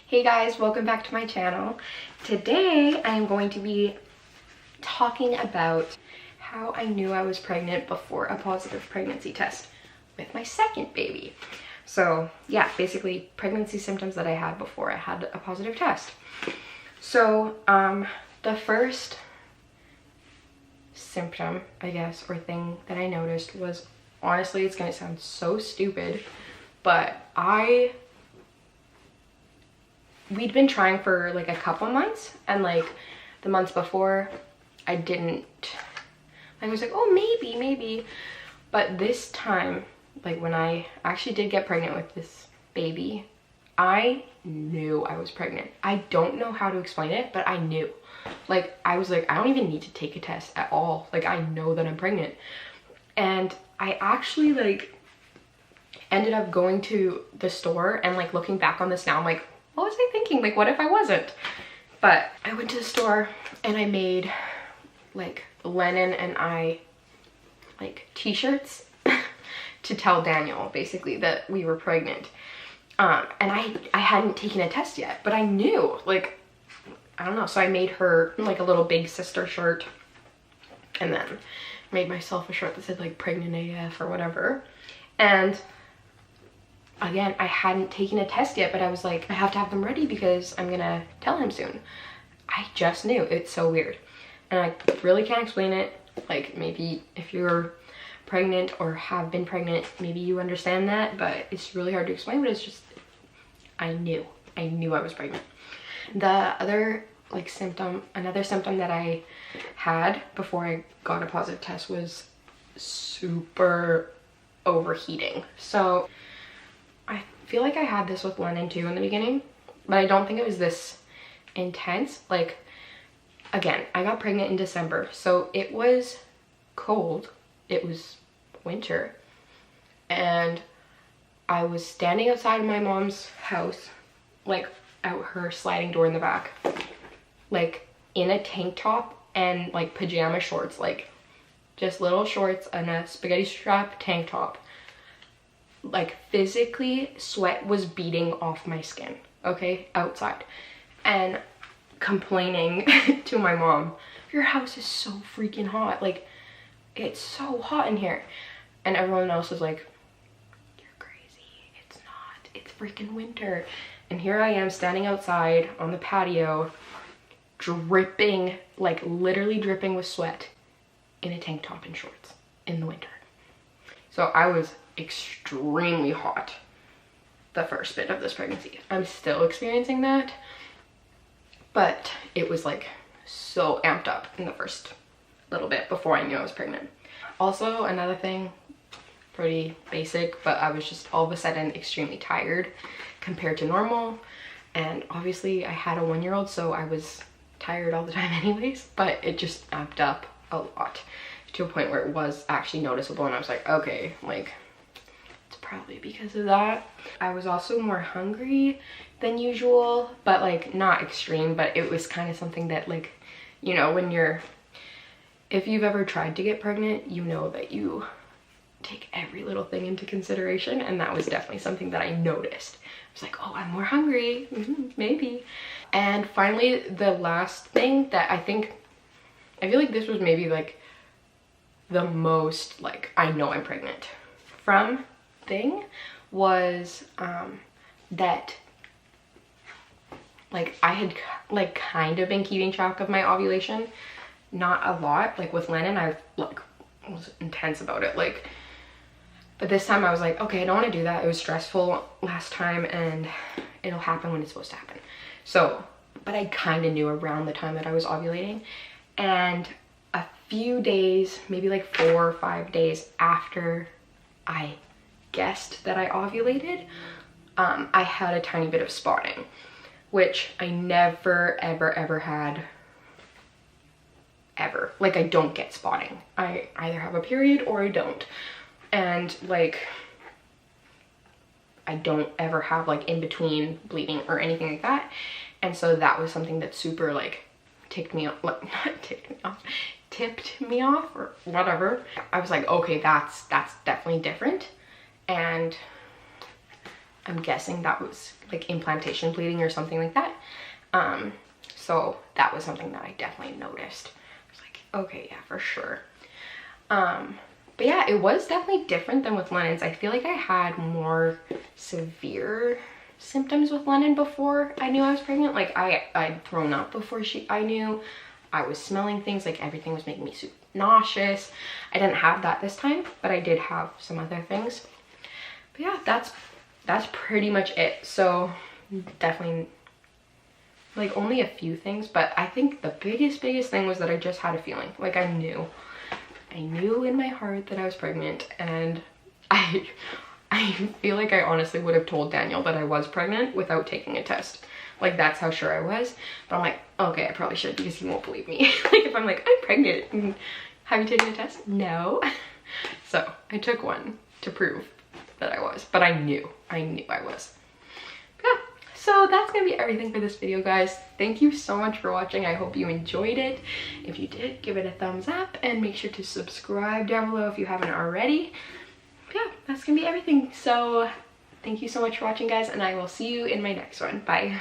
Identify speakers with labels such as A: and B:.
A: Hey guys, welcome back to my channel. Today I am going to be talking about how I knew I was pregnant before a positive pregnancy test with my second baby. So yeah, basically pregnancy symptoms that I had before I had a positive test. So the first symptom, I guess, or thing that I noticed was, honestly, it's gonna sound so stupid, but we'd been trying for like a couple months, and like the months before I didn't, I was like, oh, maybe, but this time, like when I actually did get pregnant with this baby, I knew I was pregnant. I don't know how to explain it, but I knew. Like I was like, I don't even need to take a test at all, like I know that I'm pregnant. And I actually like ended up going to the store, and like looking back on this now, I'm like, what was I thinking? Like, what if I wasn't? But I went to the store and I made like Lennon and I like t-shirts to tell Daniel basically that we were pregnant. And I hadn't taken a test yet, but I knew, like, I don't know. So I made her like a little big sister shirt, and then made myself a shirt that said like pregnant AF or whatever. And again, I hadn't taken a test yet, but I was like, I have to have them ready because I'm gonna tell him soon. I just knew. It's so weird. And I really can't explain it. Like, maybe if you're pregnant or have been pregnant, maybe you understand that, but it's really hard to explain. But it's just, I knew I was pregnant. The other like symptom, another symptom that I had before I got a positive test was super overheating. So I feel like I had this with Lennon too in the beginning, but I don't think it was this intense. Like, again, I got pregnant in December, so it was cold, it was winter, and I was standing outside of my mom's house, like out her sliding door in the back, like in a tank top and like pajama shorts, like just little shorts and a spaghetti strap tank top. Like physically, sweat was beating off my skin, okay, outside, and complaining to my mom, your house is so freaking hot, like it's so hot in here. And everyone else was like, you're crazy, it's not, it's freaking winter. And here I am standing outside on the patio, dripping, like literally dripping with sweat, in a tank top and shorts in the winter. So I was extremely hot the first bit of this pregnancy. I'm still experiencing that, but it was like so amped up in the first little bit before I knew I was pregnant. Also, another thing, pretty basic, but I was just all of a sudden extremely tired compared to normal. And obviously I had a 1-year-old, so I was tired all the time anyways, but it just amped up a lot to a point where it was actually noticeable. And I was like, okay, like it's probably because of that. I was also more hungry than usual, but like not extreme, but it was kind of something that, like, you know, when you're, if you've ever tried to get pregnant, you know that you take every little thing into consideration, and that was definitely something that I noticed. I was like, oh, I'm more hungry, maybe. And finally, the last thing that I feel like this was maybe like the most like I know I'm pregnant from thing was that like I had like kind of been keeping track of my ovulation, not a lot. Like with Lennon, I like was intense about it, like, but this time I was like, okay, I don't want to do that. It was stressful last time, and it'll happen when it's supposed to happen. So, but I kind of knew around the time that I was ovulating, and a few days, maybe like 4 or 5 days after I guessed that I ovulated, I had a tiny bit of spotting, which I never ever had ever. Like, I don't get spotting. I either have a period or I don't. And like, I don't ever have like in between bleeding or anything like that. And so that was something that super like tipped me off, or whatever. I was like, okay, that's definitely different. And I'm guessing that was like implantation bleeding or something like that. So that was something that I definitely noticed. I was like, okay, yeah, for sure. But yeah, it was definitely different than with Lennon's. I feel like I had more severe symptoms with Lennon before I knew I was pregnant. Like I'd thrown up before I knew. I was smelling things, like everything was making me super nauseous. I didn't have that this time, but I did have some other things. But yeah, that's pretty much it. So definitely like only a few things, but I think the biggest thing was that I just had a feeling. Like I knew in my heart that I was pregnant, and I feel like I honestly would have told Daniel that I was pregnant without taking a test. Like that's how sure I was. But I'm like, okay, I probably should, because he won't believe me. Like if I'm like, I'm pregnant, and have you taken a test? No. So I took one to prove that I was, but I knew I was. Yeah. So that's gonna be everything for this video, guys. Thank you so much for watching. I hope you enjoyed it. If you did, give it a thumbs up and make sure to subscribe down below if you haven't already. Yeah, that's gonna be everything. So thank you so much for watching, guys, and I will see you in my next one. Bye.